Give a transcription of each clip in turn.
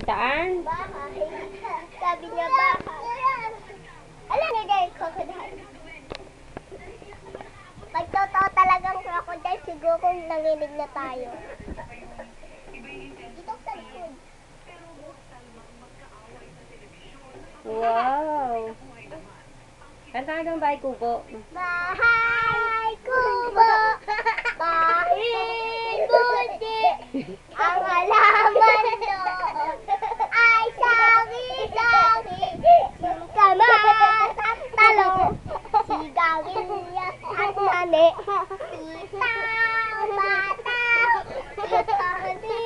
Saan? Bahay. Sabi niya bahay. Alam niya dahil crocodile. Pag totoo talagang crocodile, siguro nanginig na tayo. Dito sa likod. Wow! Kanta ka ng Bahay Kubo. Bahay kubo, bahay buti, ang halaman doon ay sari-sari, singkamas at talong, sigarilyas at mani, sitaw, bataw, ikardi,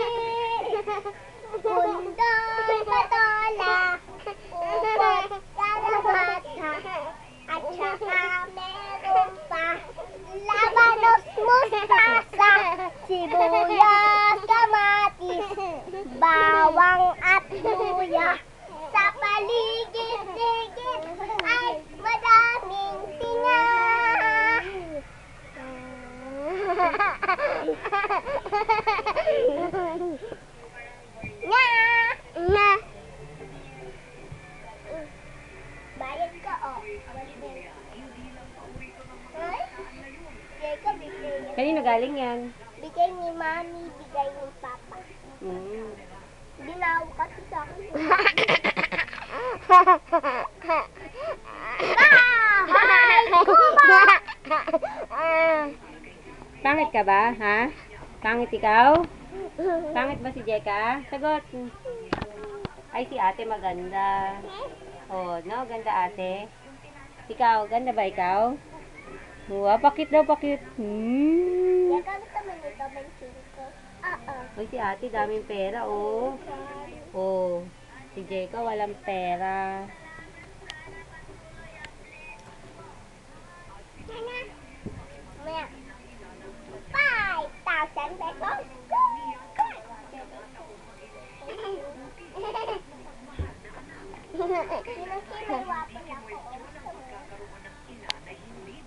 kundoy, patola, upot, kalamata, at saka meron pa labanos, mustasa, sibuyas, kamatis, bawang at luya. Sa paligid-ligid ay madaming tinga. Nga! Nga! Bayad ka, oh. Ay? Bigay ka, bigay. Kanino galing yan? Bigay ni Mami, bigay ni Papa. Binaw kasi sa akin. Bahay kubo! Pangit ka ba, ha? Pangit ikaw? Pangit ba si Jeka? Sagot. Ay, si ate maganda. Oh, no? Ganda ate. Ikaw, ganda ba ikaw? Wow, pakit daw, pakit. Jeka, gusto mo nito, bensin ko? Oo. Uy, si ate, daming pera, oh. Oh, si Jeka walang pera. Maya. 5,000 pesos.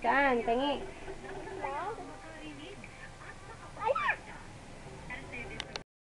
Saan? Tangi.